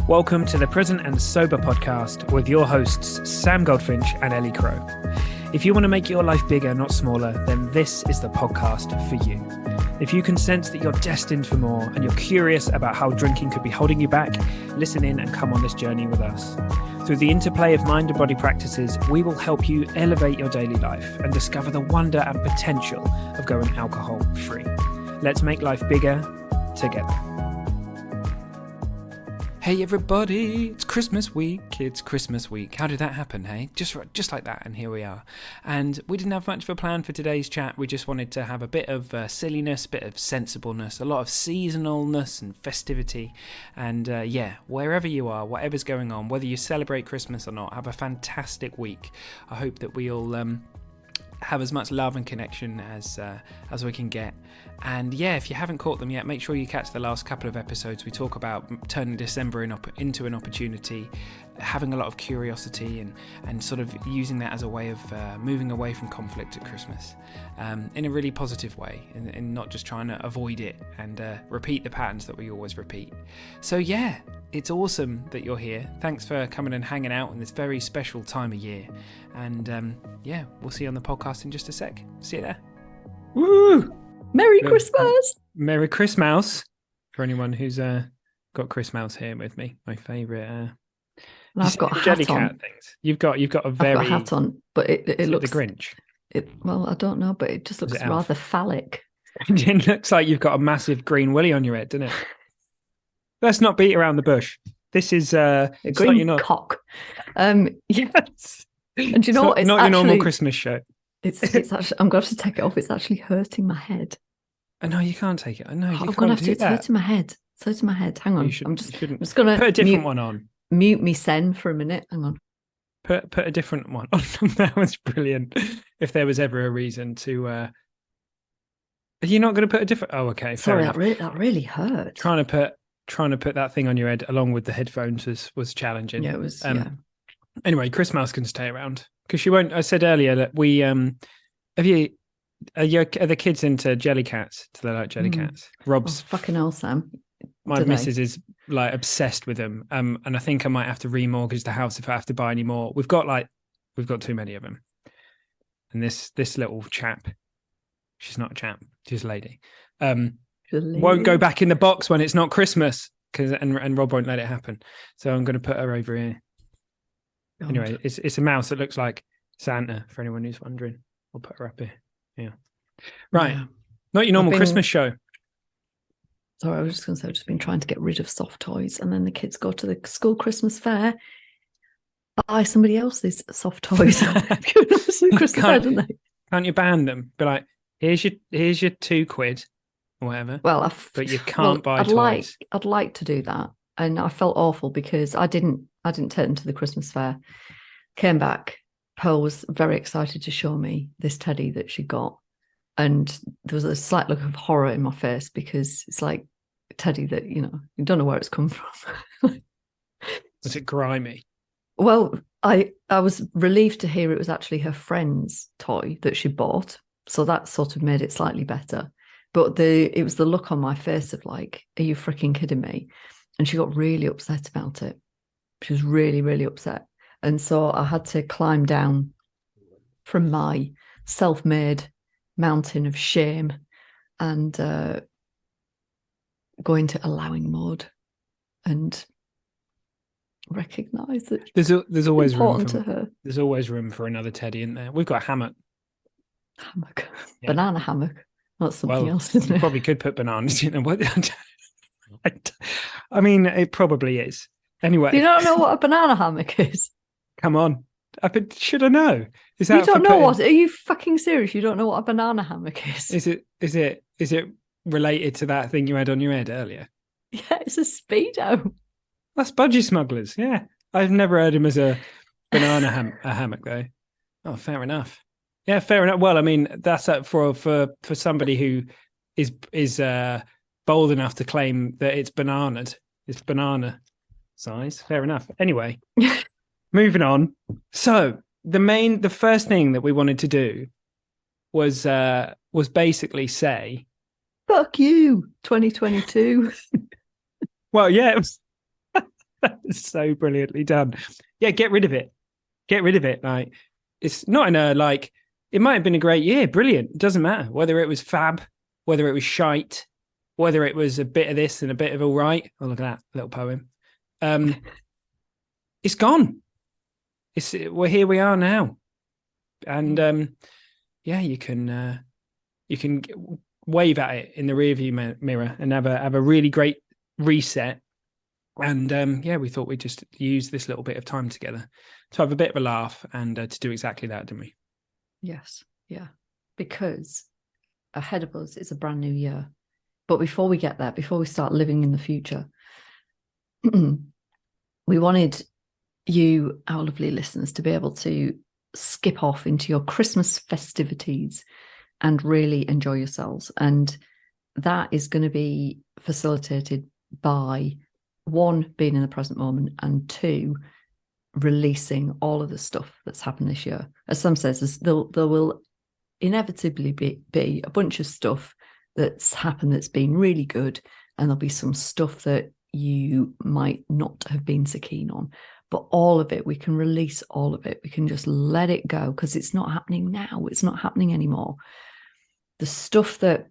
Welcome to the Present and Sober podcast with your hosts, Sam Goldfinch and Ellie Crow. If you want to make your life bigger, not smaller, then this is the podcast for you. If you can sense that you're destined for more and you're curious about how drinking could be holding you back, listen in and come on this journey with us. Through the interplay of mind and body practices, we will help you elevate your daily life and discover the wonder and potential of going alcohol-free. Let's make life bigger together. Hey everybody, it's Christmas week. How did that happen, hey? Just like that, and here we are. And we didn't have much of a plan for today's chat. We just wanted to have a bit of silliness, a bit of sensibleness, a lot of seasonalness and festivity. And wherever you are, whatever's going on, whether you celebrate Christmas or not, have a fantastic week. I hope that we all have as much love and connection as we can get. And yeah, if you haven't caught them yet, make sure you catch the last couple of episodes. We talk about turning December into an opportunity, having a lot of curiosity and sort of using that as a way of moving away from conflict at Christmas in a really positive way, and not just trying to avoid it and repeat the patterns that we always repeat. So yeah, it's awesome that you're here. Thanks for coming and hanging out in this very special time of year. And we'll see you on the podcast in just a sec. See you there. Woo! Merry Christmas! Merry Christmas for anyone who's got Christmas here with me. My favourite. I've got a hat on. Things. You've got a very. I've got a hat on, but it looks the Grinch. I don't know, but it just looks rather phallic. It looks like you've got a massive green willy on your head, doesn't it? Let's not beat around the bush. This is a green cock. Yes. And you know what? It's not actually, your normal Christmas shirt. It's actually. I'm going to have to take it off. It's actually hurting my head. No, you can't take it. I know. I'm going to have to. It's hurting my head. It's hurting my head. Hang on. I'm just going to put a different one on. Mute me sen for a minute. Hang on. Put a different one on. That was brilliant. If there was ever a reason to. Are you not going to put a different? Oh, okay. Sorry, that really hurt. Trying to put that thing on your head along with the headphones was challenging. Yeah, it was. Anyway, Chris Mouse can stay around because she won't. I said earlier that we are the kids into jelly cats? Do they like jelly cats? Rob's fucking hell, Sam. My missus is like obsessed with them. And I think I might have to remortgage the house if I have to buy any more. We've got too many of them. And this little chap, she's not a chap, she's a lady. Won't go back in the box when it's not Christmas and Rob won't let it happen. So I'm going to put her over here. God. Anyway, it's a mouse that looks like Santa, for anyone who's wondering. I'll put her up here. Yeah. Right. Yeah. Not your normal Christmas show. Sorry, I was just going to say, I've just been trying to get rid of soft toys, and then the kids go to the school Christmas fair, buy somebody else's soft toys. Christmas fair, don't they? Can't you ban them? Be like, here's your £2 or whatever. Well, but you can't buy toys. I'd like to do that, and I felt awful because I didn't take them to the Christmas fair. Came back, Pearl was very excited to show me this teddy that she got. And there was a slight look of horror in my face because it's like a teddy that, you don't know where it's come from. Was it grimy? Well, I was relieved to hear it was actually her friend's toy that she bought. So that sort of made it slightly better. But it was the look on my face of like, are you freaking kidding me? And she got really upset about it. She was really, really upset. And so I had to climb down from my self-made mountain of shame and go into allowing mode and recognize that there's always room to her. There's always room for another teddy in there. We've got a hammock. Yeah. Banana hammock. That's something else, isn't it? You probably could put bananas in there. I mean, it probably is. Anyway, you don't know what a banana hammock is? Come on. Should I know? Is that you don't know what? Are you fucking serious? You don't know what a banana hammock is? Is it related to that thing you had on your head earlier? Yeah, it's a Speedo. That's budgie smugglers. Yeah, I've never heard him as a banana hammock though. Oh, fair enough. Yeah, fair enough. Well, I mean, that's for somebody who is bold enough to claim that it's bananaed. It's banana size. Fair enough. Anyway. Moving on. So the first thing that we wanted to do was basically say, "Fuck you, 2022." Well, yeah, it was So brilliantly done. Yeah, get rid of it. Get rid of it. Like, it's not in a like. It might have been a great year, brilliant. It doesn't matter whether it was fab, whether it was shite, whether it was a bit of this and a bit of all right. Oh, look at that little poem. It's gone. We're here. We are now, and yeah, you can wave at it in the rearview mirror and have a really great reset. And yeah, we thought we'd just use this little bit of time together to have a bit of a laugh and to do exactly that, didn't we? Yes, yeah, because ahead of us is a brand new year. But before we get there, before we start living in the future, we wanted you, our lovely listeners, to be able to skip off into your Christmas festivities and really enjoy yourselves. And that is going to be facilitated by, one, being in the present moment, and two, releasing all of the stuff that's happened this year. As Sam says, there will inevitably be a bunch of stuff that's happened that's been really good, and there'll be some stuff that you might not have been so keen on. But all of it, we can release all of it. We can just let it go because it's not happening now. It's not happening anymore. The stuff that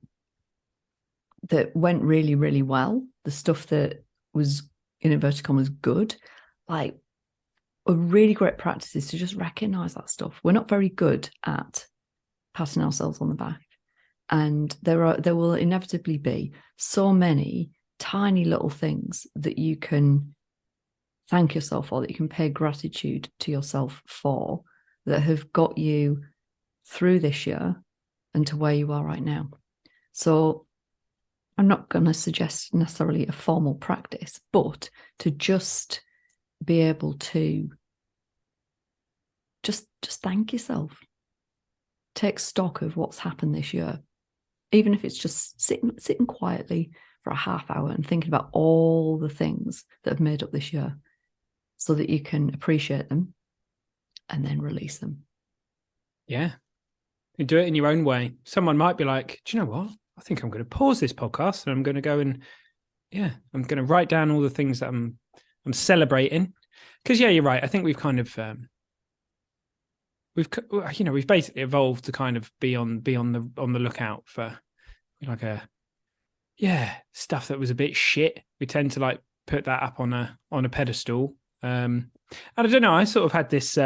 went really, really well, the stuff that was, in inverted commas, good, like, a really great practice is to just recognize that stuff. We're not very good at patting ourselves on the back. And there will inevitably be so many tiny little things that you can thank yourself for, that you can pay gratitude to yourself for, that have got you through this year and to where you are right now. So I'm not going to suggest necessarily a formal practice, but to just be able to just thank yourself. Take stock of what's happened this year, even if it's just sitting quietly for a half hour and thinking about all the things that have made up this year, so that you can appreciate them and then release them. Yeah. You do it in your own way. Someone might be like, do you know what? I think I'm going to pause this podcast and I'm going to go and, yeah, I'm going to write down all the things that I'm celebrating. Because, yeah, you're right. I think we've kind of, we've basically evolved to kind of be on the lookout for like stuff that was a bit shit. We tend to like put that up on a pedestal. And I don't know, I sort of had this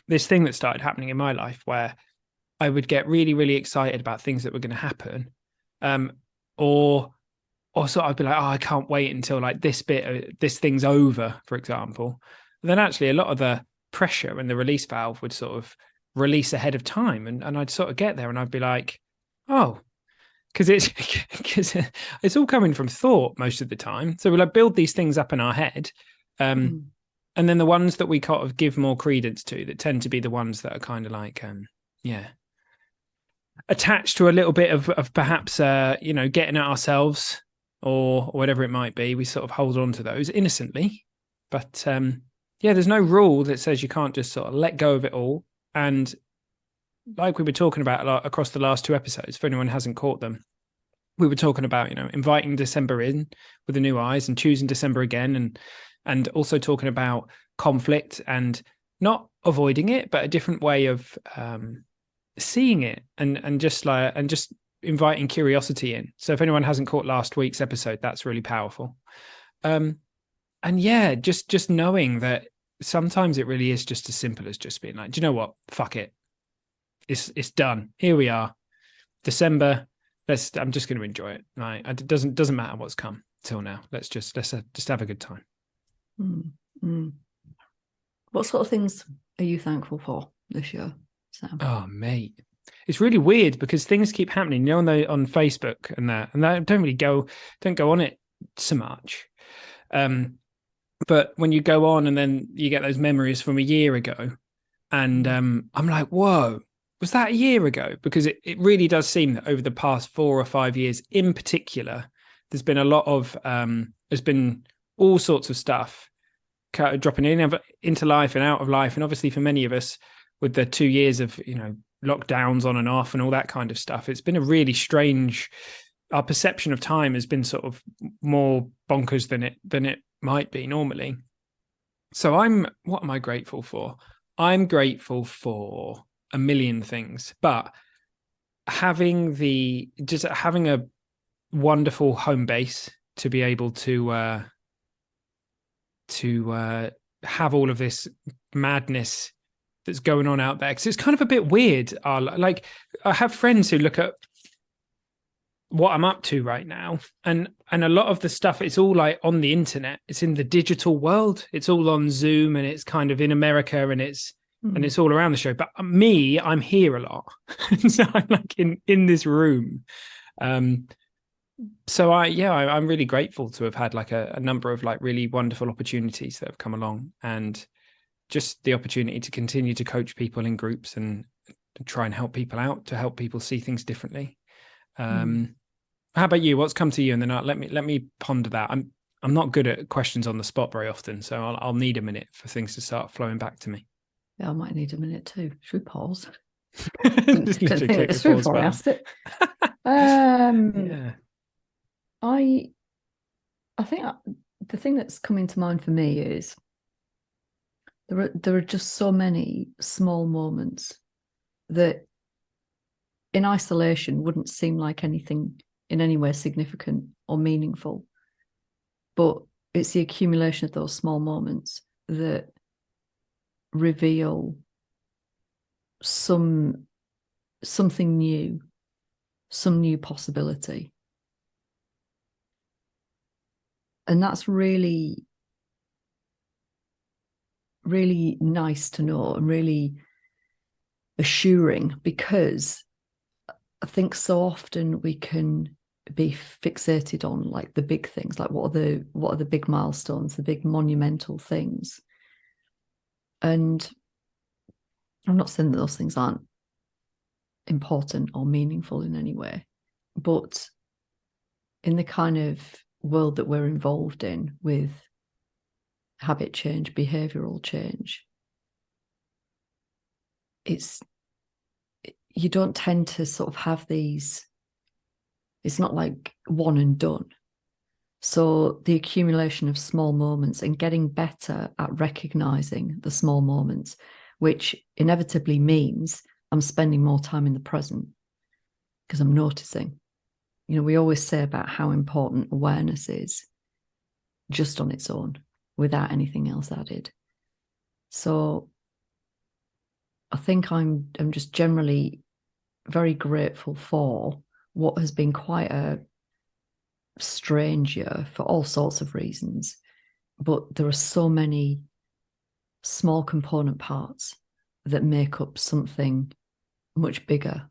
this thing that started happening in my life where I would get really, really excited about things that were going to happen, or sort of I'd be like, oh, I can't wait until like this thing's over, for example. And then actually a lot of the pressure and the release valve would sort of release ahead of time, and I'd sort of get there and I'd be like, oh, because it's all coming from thought most of the time. So we'll like build these things up in our head. And then the ones that we kind of give more credence to, that tend to be the ones that are kind of like, attached to a little bit of perhaps, getting at ourselves or whatever it might be. We sort of hold on to those innocently. But there's no rule that says you can't just sort of let go of it all. And like we were talking about a lot across the last 2 episodes, if anyone hasn't caught them, we were talking about, inviting December in with the new eyes and choosing December again, and also talking about conflict and not avoiding it, but a different way of seeing it and just inviting curiosity in. So if anyone hasn't caught last week's episode, that's really powerful. And yeah, just knowing that sometimes it really is just as simple as just being like, do you know what? Fuck it. It's done. Here we are. December. I'm just going to enjoy it. Right? It doesn't matter what's come till now. Let's just have a good time. What sort of things are you thankful for this year, Sam? Oh, mate, it's really weird because things keep happening. On Facebook and that I don't go on it so much. But when you go on and then you get those memories from a year ago, and I'm like, whoa, was that a year ago? Because it really does seem that over the past 4 or 5 years in particular, there's been a lot of, there's been all sorts of stuff dropping into life and out of life. And obviously for many of us with the 2 years of, lockdowns on and off and all that kind of stuff, it's been a really strange, our perception of time has been sort of more bonkers than it might be normally. So what am I grateful for? I'm grateful for a million things, but just having a wonderful home base to be able to have all of this madness that's going on out there, because it's kind of a bit weird. Like, I have friends who look at what I'm up to right now, and a lot of the stuff, it's all like on the internet, it's in the digital world, it's all on Zoom, and it's kind of in America, and it's all around the show. But me, I'm here a lot. So I'm like in this room. So I'm really grateful to have had like a number of like really wonderful opportunities that have come along, and just the opportunity to continue to coach people in groups and try and help people out, to help people see things differently. How about you? What's come to you? And then let me ponder that. I'm not good at questions on the spot very often, so I'll need a minute for things to start flowing back to me. Yeah, I might need a minute too. Should we pause? Just literally click the pause button. Asked it. Yeah. I think the thing that's coming to mind for me is there are just so many small moments that in isolation wouldn't seem like anything in any way significant or meaningful. But it's the accumulation of those small moments that reveal something new, some new possibility. And that's really, really nice to know, and really assuring, because I think so often we can be fixated on like the big things, like what are the big milestones, the big monumental things. And I'm not saying that those things aren't important or meaningful in any way, but in the kind of world that we're involved in with habit change, behavioral change, you don't tend to sort of have these, it's not like one and done. So the accumulation of small moments and getting better at recognizing the small moments, which inevitably means I'm spending more time in the present because I'm noticing. You know, we always say about how important awareness is just on its own without anything else added. So I think I'm just generally very grateful for what has been quite a strange year for all sorts of reasons. But there are so many small component parts that make up something much bigger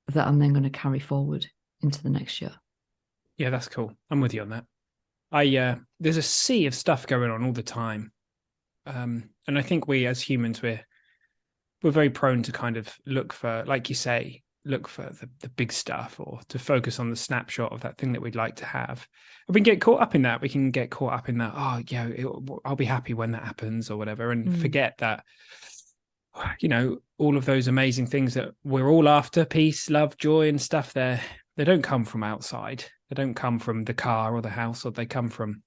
that I'm then going to carry forward into the next year. Yeah, that's cool. I'm with you on that. There's a sea of stuff going on all the time. And I think we as humans, we're very prone to kind of look for, like you say, look for the big stuff, or to focus on the snapshot of that thing that we'd like to have. And we can get caught up in that. We can get caught up in that, oh, yeah, I'll be happy when that happens or whatever, and forget that, you know, all of those amazing things that we're all after, peace, love, joy and stuff, they don't come from outside. They don't come from the car or the house, or they come from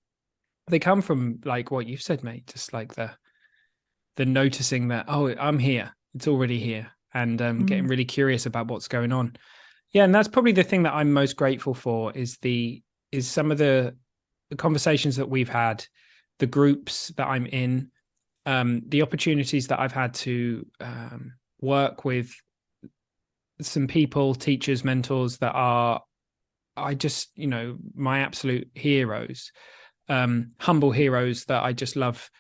like what you've said, mate, just like the noticing that, oh, I'm here, it's already here, and getting really curious about what's going on. Yeah, and that's probably the thing that I'm most grateful for is some of the conversations that we've had, the groups that I'm in, the opportunities that I've had to work with some people, teachers, mentors that are, I just, you know, my absolute heroes, humble heroes that I just love.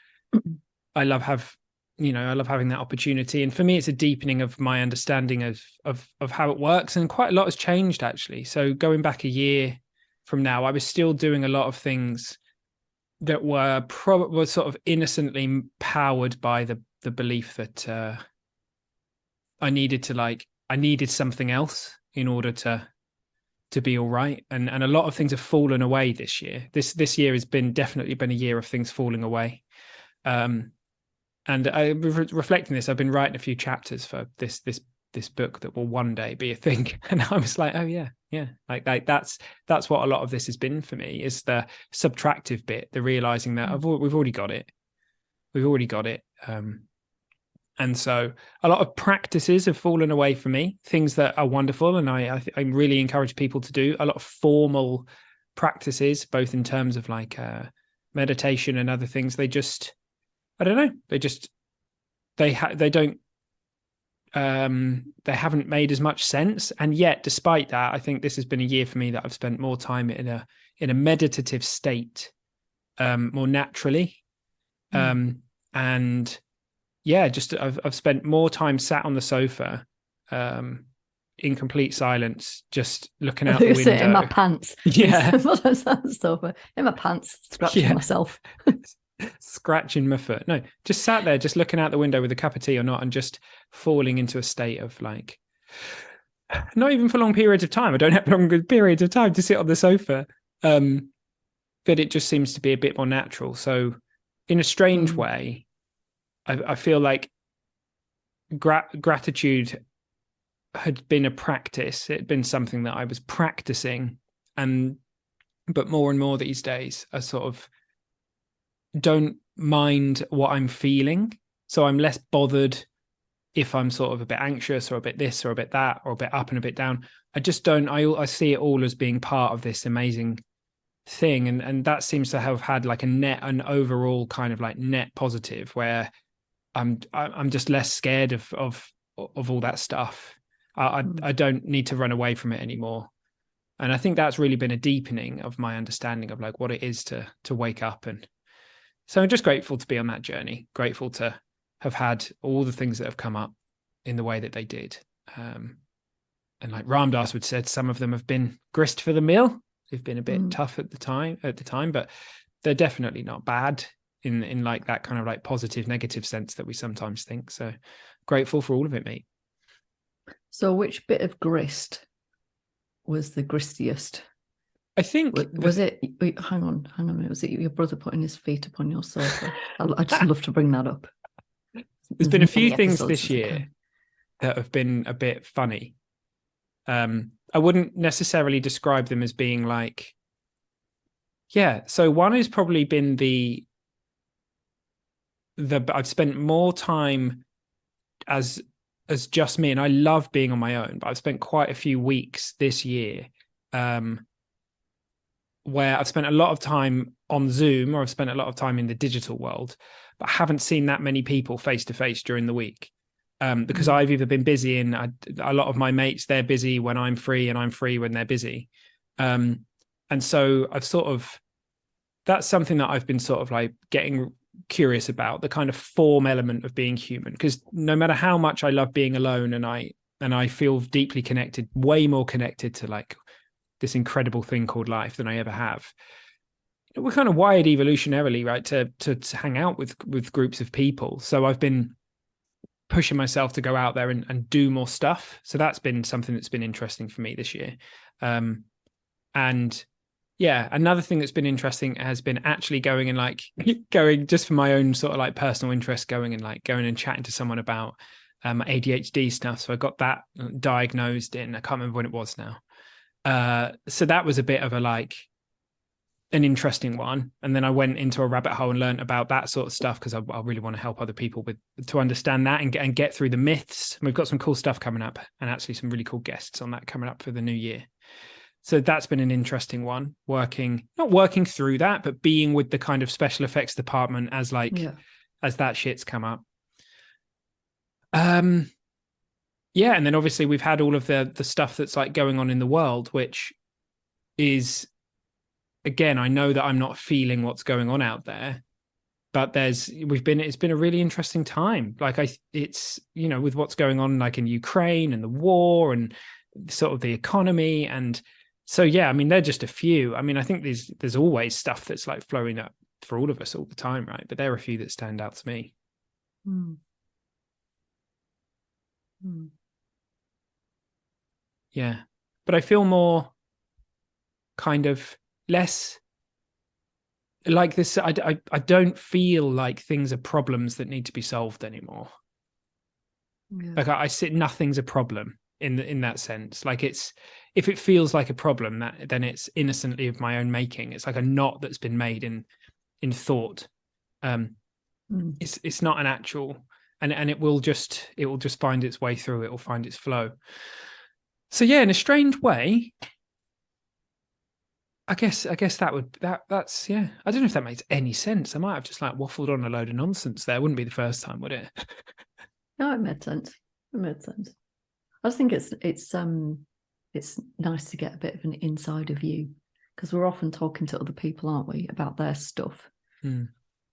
I love having that opportunity. And for me, it's a deepening of my understanding of how it works. And quite a lot has changed, actually. So going back a year from now, I was still doing a lot of things that were sort of innocently powered by the belief that I needed something else in order to be all right. And a lot of things have fallen away this year. This year has definitely been a year of things falling away. And I reflecting this, I've been writing a few chapters for this book that will one day be a thing. And I was like, oh yeah, Yeah, like that's what a lot of this has been for me, is the subtractive bit, the realizing that we've already got it. We've already got it. And so a lot of practices have fallen away for me, things that are wonderful. And I really encourage people to do a lot of formal practices, both in terms of like meditation and other things. They just, I don't know, they don't, they haven't made as much sense. And yet, despite that, I think this has been a year for me that I've spent more time in a meditative state, more naturally. And yeah, just I've spent more time sat on the sofa, in complete silence, just looking out the window. In my pants. Yeah. In my pants, scratching myself. Scratching my foot. No, just sat there, just looking out the window with a cup of tea or not, and just falling into a state of like, not even for long periods of time. I don't have long periods of time to sit on the sofa. But it just seems to be a bit more natural. So in a strange way, I feel like gratitude had been a practice. It had been something that I was practicing, but more and more these days, I sort of don't mind what I'm feeling. So I'm less bothered if I'm sort of a bit anxious or a bit this or a bit that or a bit up and a bit down. I just don't. I see it all as being part of this amazing thing, and that seems to have had like an overall kind of like net positive, where I'm just less scared of all that stuff. I don't need to run away from it anymore. And I think that's really been a deepening of my understanding of like what it is to wake up. And so I'm just grateful to be on that journey, grateful to have had all the things that have come up in the way that they did. And like Ram Dass would said, some of them have been grist for the mill. They've been a bit tough at the time, but they're definitely not bad in like that kind of like positive, negative sense that we sometimes think. So grateful for all of it, mate. So which bit of grist was the gristiest? I think was it? Hang on a minute. Was it your brother putting his feet upon your sofa? I just love to bring that up. There's been a few things this year that have been a bit funny. I wouldn't necessarily describe them as being like, yeah. So one has probably been the I've spent more time as just me, and I love being on my own, but I've spent quite a few weeks this year where I've spent a lot of time on Zoom, or I've spent a lot of time in the digital world, but I haven't seen that many people face to face during the week. Because I've either been busy, and a lot of my mates, they're busy when I'm free, and I'm free when they're busy. And so that's something that I've been sort of like getting curious about, the kind of form element of being human. Because no matter how much I love being alone, and I feel deeply connected, way more connected to like this incredible thing called life than I ever have. We're kind of wired evolutionarily, right, to hang out with groups of people. So I've been pushing myself to go out there and do more stuff. So that's been something that's been interesting for me this year. And yeah, another thing that's been interesting has been actually going and like going just for my own sort of like personal interest, going and chatting to someone about ADHD stuff. So I got that diagnosed in, I can't remember when it was now. So that was a bit of a like an interesting one. And then I went into a rabbit hole and learned about that sort of stuff, because I really want to help other people to understand that and get through the myths. And we've got some cool stuff coming up, and actually some really cool guests on that coming up for the new year. So that's been an interesting one, not working through that, but being with the kind of special effects department as that shit's come up. Yeah. And then obviously we've had all of the stuff that's like going on in the world, which is, again, I know that I'm not feeling what's going on out there, but it's been a really interesting time. Like it's, with what's going on like in Ukraine and the war and sort of the economy. And so, yeah, I mean, they're just a few. I mean, I think there's always stuff that's like flowing up for all of us all the time, right? But there are a few that stand out to me. Yeah. But I feel more kind of less like this. I don't feel like things are problems that need to be solved anymore. Like nothing's a problem in that sense. Like it's if it feels like a problem, then it's innocently of my own making. It's like a knot that's been made in thought. It's not an actual, and it will just find its way through. It will find its flow. So yeah, in a strange way, I guess that's yeah. I don't know if that makes any sense. I might have just like waffled on a load of nonsense there. Wouldn't be the first time, would it? No, it made sense. It made sense. I just think it's nice to get a bit of an insider view, because we're often talking to other people, aren't we, about their stuff. I'm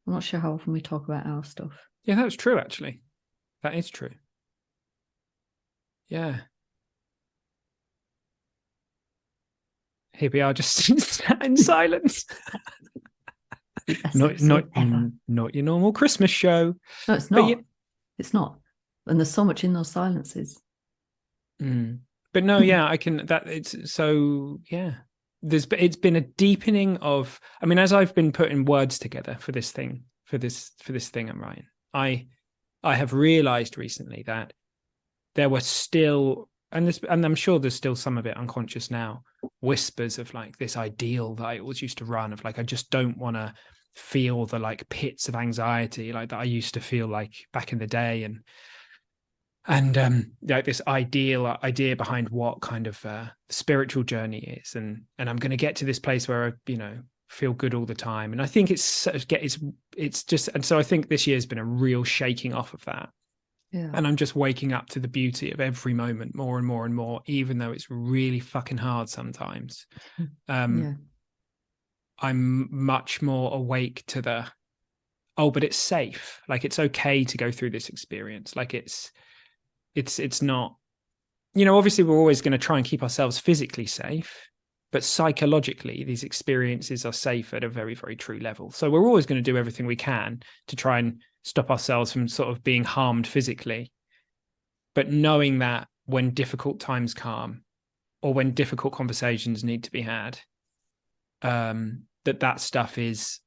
not sure how often we talk about our stuff. Yeah, that's true. Actually, that is true. Yeah. Here we are, just in silence. Not your normal Christmas show. No, it's not. It's not. And there's so much in those silences. But no, yeah, I can. That it's so yeah. It's been a deepening of. I mean, as I've been putting words together for this thing, for this thing I'm writing, I have realized recently that there were still, and I'm sure there's still some of it unconscious now, whispers of like this ideal that I always used to run of like, I just don't want to feel the like pits of anxiety like that I used to feel like back in the day, and like this idea behind what kind of spiritual journey is, and I'm going to get to this place where I feel good all the time, and I think it's just, and so I think this year's been a real shaking off of that. Yeah. And I'm just waking up to the beauty of every moment more and more and more, even though it's really fucking hard sometimes. I'm much more awake to the, but it's safe. Like it's okay to go through this experience. Like it's not, obviously we're always going to try and keep ourselves physically safe, but psychologically these experiences are safe at a very, very true level. So we're always going to do everything we can to try and stop ourselves from sort of being harmed physically. But knowing that when difficult times come, or when difficult conversations need to be had, that stuff is,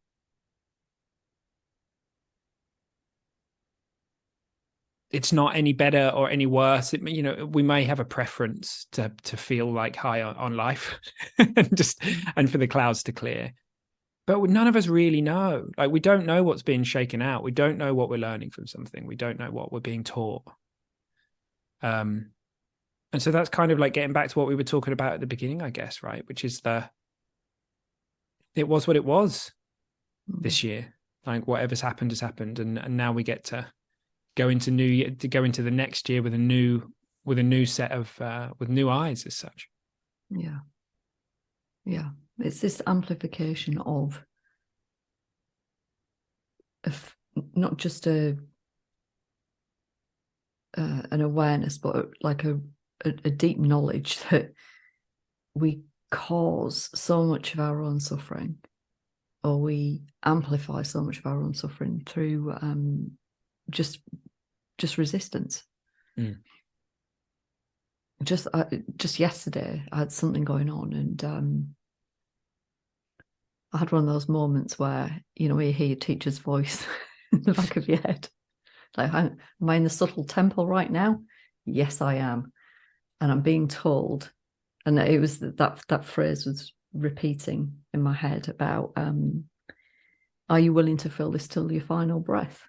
it's not any better or any worse. We may have a preference to feel like high on life and for the clouds to clear. But none of us really know. Like, we don't know what's being shaken out. We don't know what we're learning from something. We don't know what we're being taught. And so that's kind of like getting back to what we were talking about at the beginning, I guess, right? Which is it was what it was this year. Like whatever's happened has happened, and now we get to go into the next year with a new set of with new eyes as such. Yeah, it's this amplification of not just an awareness, but like a deep knowledge that we cause so much of our own suffering, or we amplify so much of our own suffering through just resistance. Just yesterday I had something going on, and I had one of those moments where you hear your teacher's voice in the back of your head, like, am I in the subtle temple right now? Yes, I am. And I'm being told, and it was that phrase was repeating in my head about, are you willing to feel this till your final breath?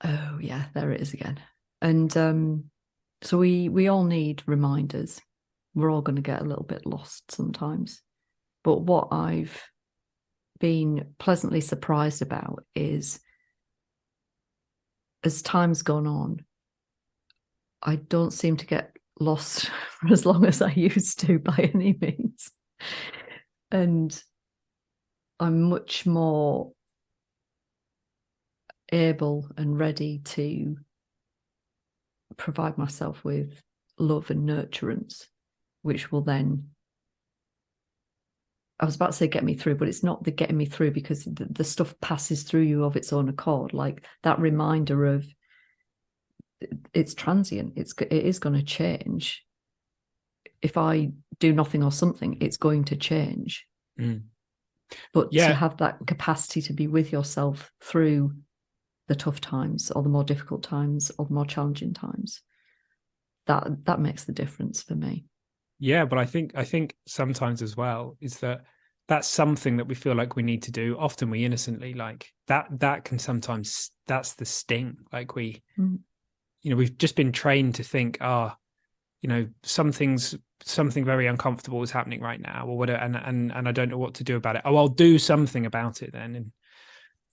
Oh yeah, there it is again. And so we all need reminders. We're all going to get a little bit lost sometimes. But what I've been pleasantly surprised about is, as time's gone on, I don't seem to get lost for as long as I used to by any means. And I'm much more able and ready to provide myself with love and nurturance, which will then, I was about to say get me through, but it's not the getting me through, because the stuff passes through you of its own accord. Like that reminder of it's transient, it is going to change. If I do nothing or something, it's going to change. But to have that capacity to be with yourself through the tough times, or the more difficult times, or the more challenging times, that makes the difference for me. Yeah, but I think sometimes as well is that that's something that we feel like we need to do. Often we innocently like that can sometimes that's the sting. Like Mm. we've just been trained to think, something very uncomfortable is happening right now or whatever, and I don't know what to do about it. Oh, I'll do something about it then. And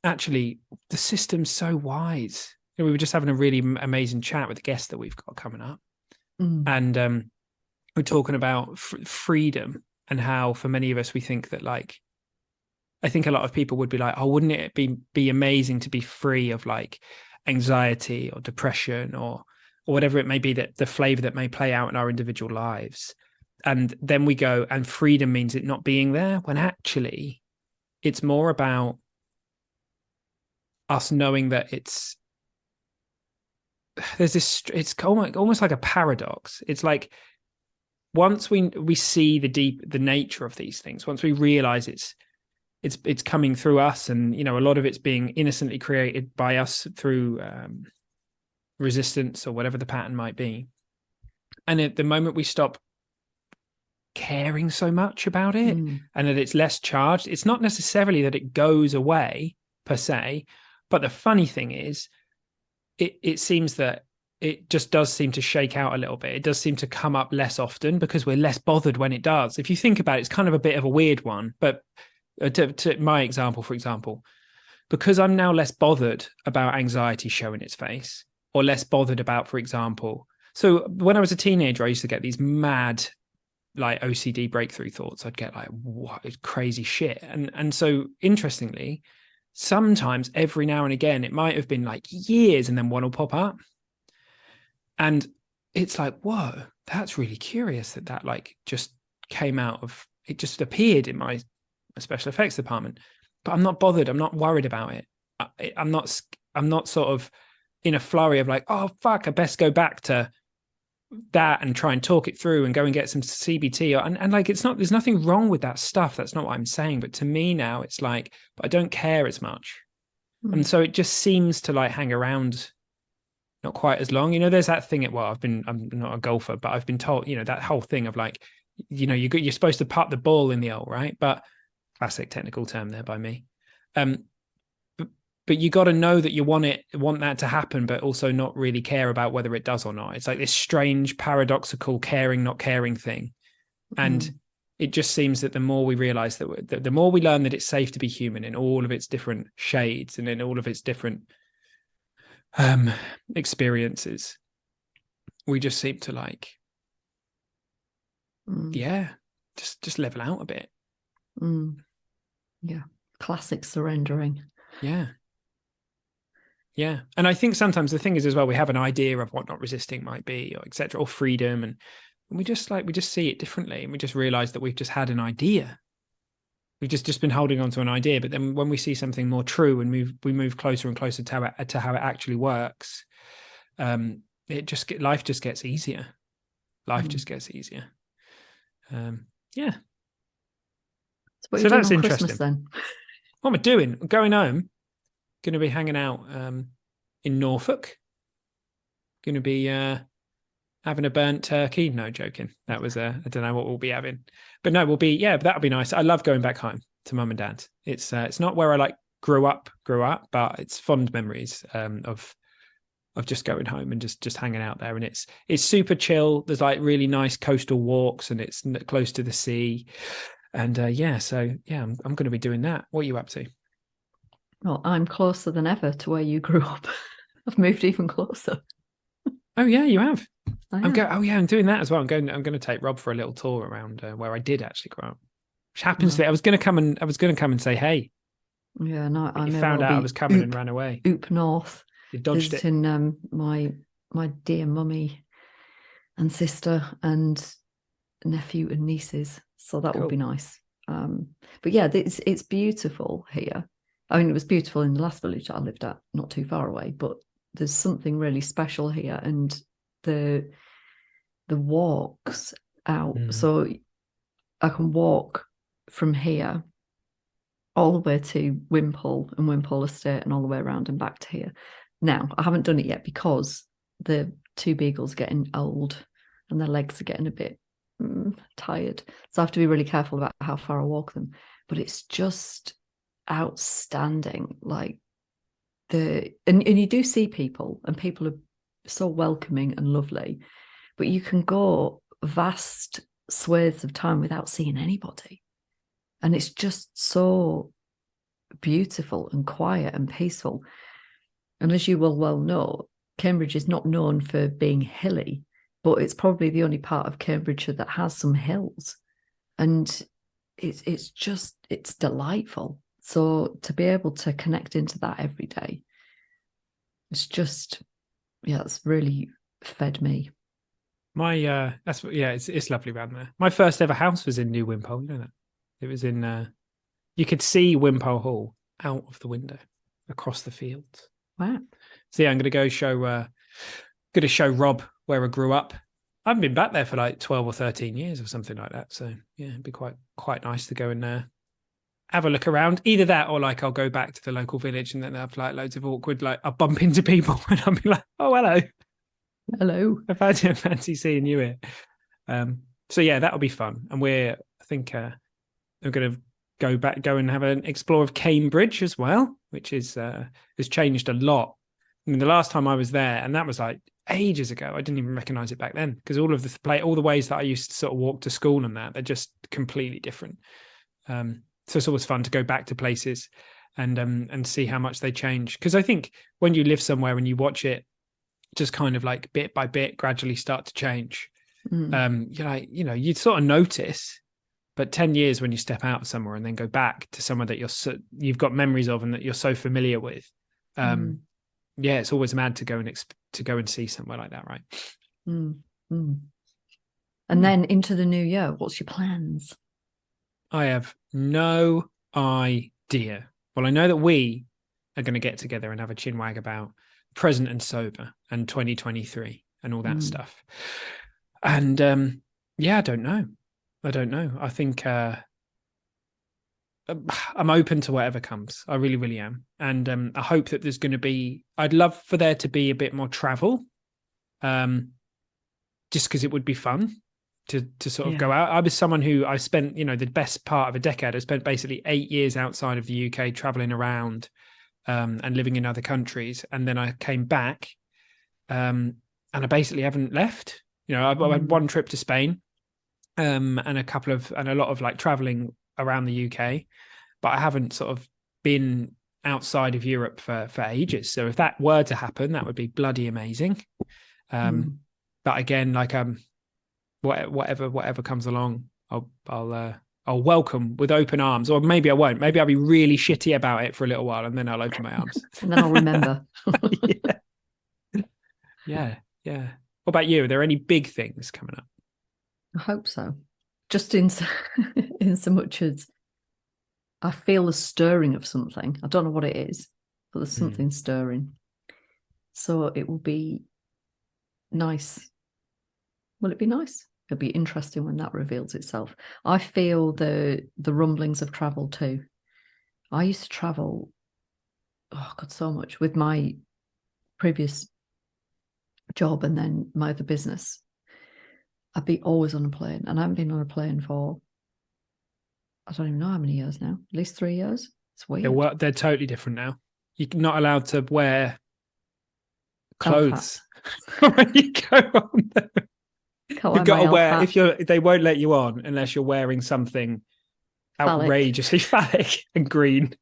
actually the system's so wise. We were just having a really amazing chat with the guest that we've got coming up. Mm. And we're talking about freedom and how for many of us we think that like I think a lot of people would be like, oh, wouldn't it be amazing to be free of like anxiety or depression or whatever it may be, that the flavor that may play out in our individual lives. And then we go, and freedom means it not being there, when actually it's more about us knowing that there's this, it's almost like a paradox. It's like once we see the nature of these things, once we realize it's coming through us, and a lot of it's being innocently created by us through resistance or whatever the pattern might be, and at the moment we stop caring so much about it, Mm. and that it's less charged, it's not necessarily that it goes away per se, but the funny thing is it seems that it just does seem to shake out a little bit. It does seem to come up less often because we're less bothered when it does. If you think about it, it's kind of a bit of a weird one, but to my example, for example, because I'm now less bothered about anxiety showing its face, or less bothered about, for example, so when I was a teenager, I used to get these mad like OCD breakthrough thoughts. I'd get like, what crazy shit. And so interestingly, sometimes every now and again, it might have been like years and then one will pop up. And it's like, whoa, that's really curious that like just came out of, it just appeared in my special effects department, but I'm not bothered. I'm not worried about it. I'm not sort of in a flurry of like, oh, fuck, I best go back to that and try and talk it through and go and get some CBT. And like, there's nothing wrong with that stuff. That's not what I'm saying. But to me now, it's like, but I don't care as much. And Mm. so it just seems to like hang around not quite as long. There's that thing I'm not a golfer, but I've been told, that whole thing of like, you're supposed to putt the ball in the hole, right? But classic technical term there by me. Um, but you got to know that you want that to happen, but also not really care about whether it does or not. It's like this strange, paradoxical caring, not caring thing. And Mm. it just seems that the more we realize that the more we learn that it's safe to be human in all of its different shades and in all of its different experiences, we just seem to like, Mm. yeah, just level out a bit. Mm. Yeah. Classic surrendering. Yeah. Yeah. And I think sometimes the thing is as well, we have an idea of what not resisting might be, or etc., or freedom. And we just see it differently. And we just realize that we've just had an idea. We've just been holding on to an idea. But then when we see something more true and we move closer and closer to how it actually works, life just gets easier. Life just gets easier. Yeah. So what are you So doing that's on Christmas interesting. then? What am I doing? I'm going home. Going to be hanging out in Norfolk. Going to be having a burnt turkey. No, joking. That was I don't know what we'll be having, but no, we'll be, yeah, that'll be nice. I love going back home to mum and dad. It's not where I like grew up, but it's fond memories of just going home and just hanging out there. And it's super chill. There's like really nice coastal walks, and it's close to the sea. And yeah, so yeah, I'm going to be doing that. What are you up to? Well, I'm closer than ever to where you grew up. I've moved even closer. Oh yeah, you have. I I'm am. going. Oh yeah, I'm doing that as well. I'm going to take Rob for a little tour around where I did actually grow up. Which happens to Well, be, I was going to come and say hey, yeah, no, but I you may found well out I be was coming and ran away. oop north You dodged it. visiting my dear mummy and sister and nephew and nieces. So that would be Cool. nice. But yeah, it's beautiful here. I mean, it was beautiful in the last village I lived at, not too far away, but there's something really special here, and the walks out. Mm. So I can walk from here all the way to Wimpole and Wimpole Estate and all the way around and back to here. Now, I haven't done it yet because the two beagles are getting old and their legs are getting a bit tired. So I have to be really careful about how far I walk them. But it's just outstanding. Like and you do see people, and people are so welcoming and lovely, but you can go vast swathes of time without seeing anybody. And it's just so beautiful and quiet and peaceful. And as you will well know, Cambridge is not known for being hilly, but it's probably the only part of Cambridgeshire that has some hills. And it's delightful. So to be able to connect into that every day, it's really fed me. It's lovely around there. My first ever house was in New Wimpole, you know that. It was in you could see Wimpole Hall out of the window across the fields. Wow. So yeah, I'm gonna show Rob where I grew up. I haven't been back there for like 12 or 13 years or something like that. So yeah, it'd be quite nice to go and have a look around. Either that or like I'll go back to the local village and then have like loads of awkward, like I'll bump into people and I'll be like, oh, hello. Hello. I fancy seeing you here. So yeah, that'll be fun. And I think we're going to go and have an explore of Cambridge as well, which has changed a lot. I mean, the last time I was there, and that was like ages ago, I didn't even recognize it back then because all the ways that I used to sort of walk to school and that, they're just completely different. So it's always fun to go back to places and see how much they change. Because I think when you live somewhere and you watch it just kind of like bit by bit gradually start to change, you're like, you'd sort of notice. But 10 years when you step out of somewhere and then go back to somewhere that you've got memories of and that you're so familiar with, yeah, it's always mad to go and see somewhere like that, right? And then into the new year, what's your plans? I have no idea. Well, I know that we are going to get together and have a chinwag about present and sober and 2023 and all that stuff. And yeah, I don't know. I think I'm open to whatever comes. I really, really am. And I hope that I'd love for there to be a bit more travel, just because it would be fun to sort of go out. I was someone who I spent, the best part of a decade. I spent basically 8 years outside of the UK, traveling around and living in other countries. And then I came back and I basically haven't left. I had one trip to Spain and a lot of like traveling around the UK, but I haven't sort of been outside of Europe for ages. So if that were to happen, that would be bloody amazing. But again, like whatever comes along, I'll welcome with open arms, or maybe I won't. Maybe I'll be really shitty about it for a little while, and then I'll open my arms, and then I'll remember. Yeah. What about you? Are there any big things coming up? I hope so. Just in so much as I feel a stirring of something. I don't know what it is, but there's something stirring. So it will be nice. Will it be nice? It'll be interesting when that reveals itself. I feel the rumblings of travel too. I used to travel, oh God, so much with my previous job and then my other business. I'd be always on a plane, and I haven't been on a plane for, I don't even know how many years now, at least 3 years. It's weird. They're totally different now. You're not allowed to wear clothes when you go on them. You've got to wear, they won't let you on unless you're wearing something outrageously phallic and green.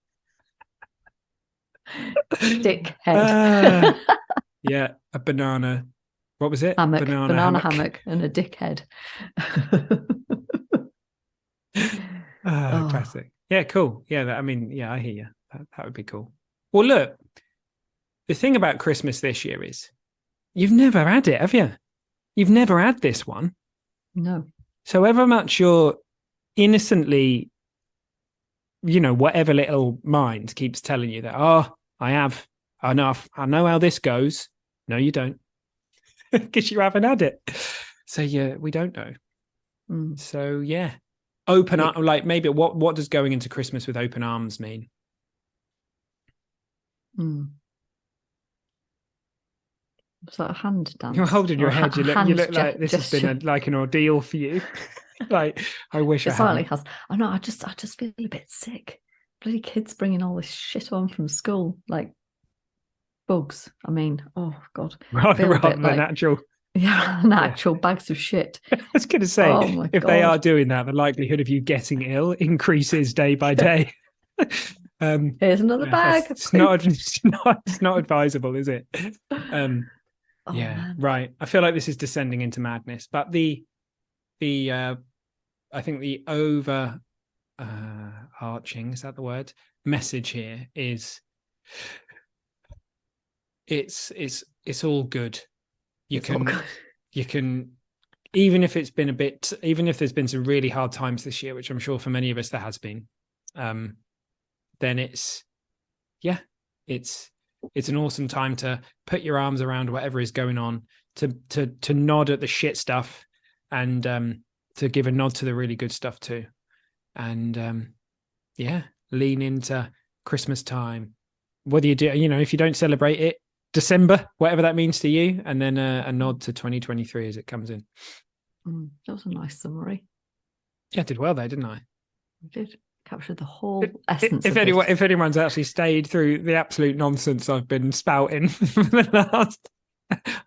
Dickhead. Yeah, a banana. What was it? Hammock. Banana hammock and a dickhead. Classic. Yeah, cool. Yeah, I hear you. That would be cool. Well, look, the thing about Christmas this year is you've never had it, have you? You've never had this one. No. So however much you're innocently, whatever little mind keeps telling you that, I have. I know how this goes. No, you don't. Because you haven't had it. So yeah, we don't know. So yeah. Open up, like maybe what does going into Christmas with open arms mean? Was that a hand dance? You're holding your head. You look like this has gesture. been like an ordeal for you. Like, I wish It I slightly hadn't. has. I know. I just feel a bit sick. Bloody kids bringing all this shit on from school, like bugs. I mean, oh God, feel a Rather bit than like actual. yeah, Yeah. actual bags of shit. I was going to say, Oh my if they are God. doing that, the likelihood of you getting ill increases day by day. Here's another Yeah, bag of poop. it's not advisable, is it? Um, Oh yeah, man. right. I feel like this is descending into madness, but the I think the over arching, is that the word, message here is it's all good. You It's all can good. you can even if it's been a bit, even if there's been some really hard times this year, which I'm sure for many of us there has been, then yeah, it's it's an awesome time to put your arms around whatever is going on, to nod at the shit stuff, and to give a nod to the really good stuff too, and yeah, lean into Christmas time. Whether you do, if you don't celebrate it, December, whatever that means to you, and then a nod to 2023 as it comes in. That was a nice summary. Yeah, I did well there, didn't I? You did capture the whole essence of If anyone's actually stayed through the absolute nonsense I've been spouting for the last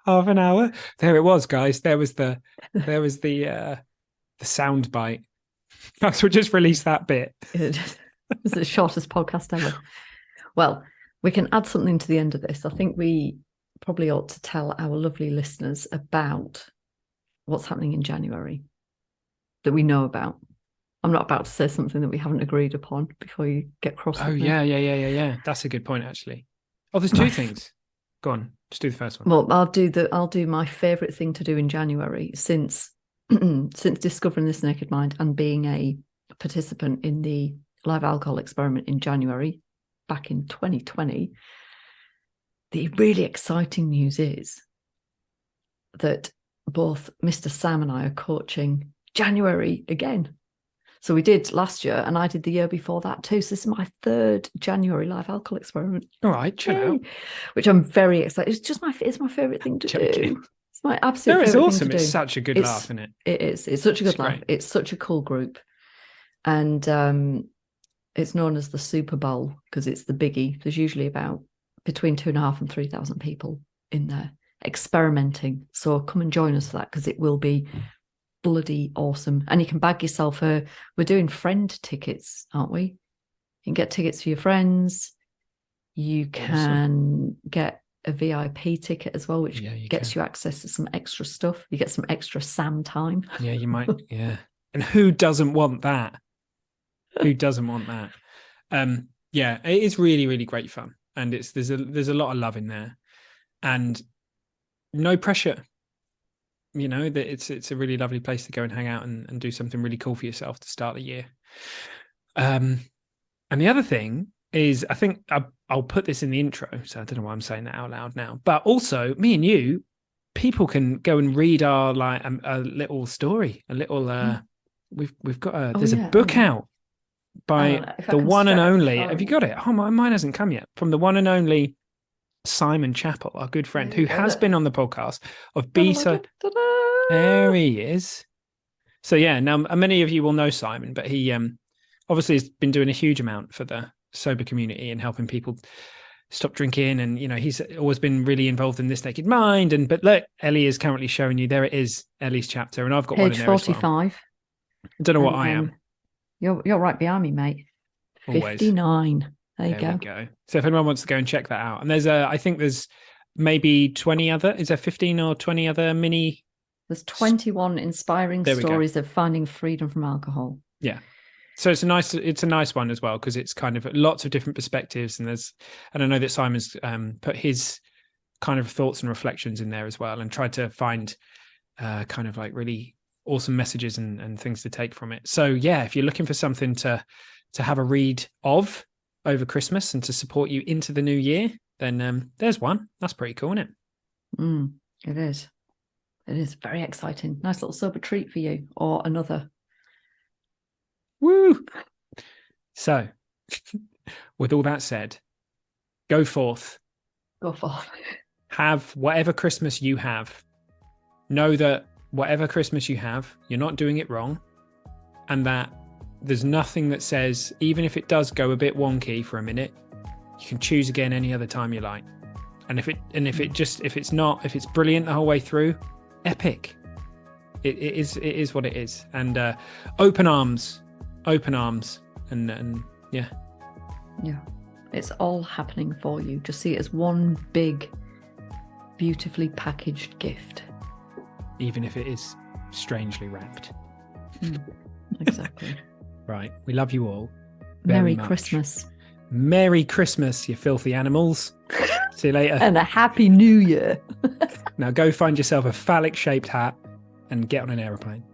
half an hour, there it was, guys. There was the sound bite. Perhaps we'll just release that bit. It was the shortest podcast ever. Well, we can add something to the end of this. I think we probably ought to tell our lovely listeners about what's happening in January that we know about. I'm not about to say something that we haven't agreed upon before you get cross Oh with me. yeah. That's a good point, actually. Oh, there's two things. Go on, just do the first one. Well, I'll do my favourite thing to do in January since since discovering this naked mind and being a participant in the live alcohol experiment in January back in 2020. The really exciting news is that both Mr. Sam and I are coaching January again. So we did last year, and I did the year before that too. So this is my third January live alcohol experiment. All right, chill out. Which I'm very excited. It's my favorite thing to do. It's my absolute favorite awesome. thing to do. It's such a good laugh, isn't it? It is. It's such a good laugh. Great. It's such a cool group, and it's known as the Super Bowl because it's the biggie. There's usually about between 2,500 and 3,000 people in there experimenting. So come and join us for that because it will be bloody awesome. And you can bag yourself we're doing friend tickets, aren't we? You can get tickets for your friends. You can get a VIP ticket as well, which gets you access to some extra stuff. You get some extra Sam time. Yeah, you might. Yeah. And who doesn't want that? Who doesn't want that? Yeah, it is really, really great fun. And there's a lot of love in there. And no pressure. That it's a really lovely place to go and hang out and do something really cool for yourself to start the year. And the other thing is, I think I'll put this in the intro, so I don't know why I'm saying that out loud now. But also, me and you, people can go and read our a little story, a little. We've got there's a book out by the one and only. Have you got it? Oh, mine hasn't come yet. From the one and only Simon Chappell, our good friend, who has been on the podcast of B-side. There he is. So yeah, now many of you will know Simon, but he obviously has been doing a huge amount for the sober community and helping people stop drinking, and he's always been really involved in This Naked Mind. But look, Ellie is currently showing you. There it is, Ellie's chapter, and I've got one in there 45. as well. I don't know what I am. You're right behind me, mate. Always. 59. There we go. So if anyone wants to go and check that out, and I think there's maybe 20 other. Is there 15 or 20 other mini? There's 21 inspiring stories of finding freedom from alcohol. Yeah. So it's a nice one as well, because it's kind of lots of different perspectives, and I know that Simon's put his kind of thoughts and reflections in there as well, and tried to find kind of like really awesome messages and things to take from it. So yeah, if you're looking for something to have a read of over Christmas and to support you into the new year, then there's one. That's pretty cool, isn't it? It is. It is very exciting. Nice little sober treat for you, or another. Woo! So, with all that said, go forth. Go forth. have whatever Christmas you have. Know that whatever Christmas you have, you're not doing it wrong, and that there's nothing that says, even if it does go a bit wonky for a minute, you can choose again any other time you like. And if it's brilliant the whole way through, epic. It is what it is. And open arms, and yeah. Yeah, it's all happening for you. Just see it as one big, beautifully packaged gift. Even if it is strangely wrapped. Exactly. Right. We love you all. Merry Christmas. Merry Christmas, you filthy animals. See you later. And a Happy New Year. Now go find yourself a phallic-shaped hat and get on an aeroplane.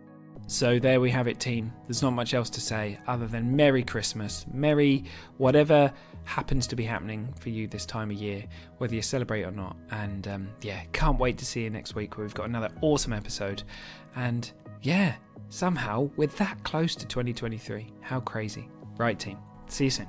So there we have it, team. There's not much else to say other than Merry Christmas. Merry whatever happens to be happening for you this time of year, whether you celebrate or not. And can't wait to see you next week where we've got another awesome episode. And yeah, somehow we're that close to 2023. How crazy. Right, team. See you soon.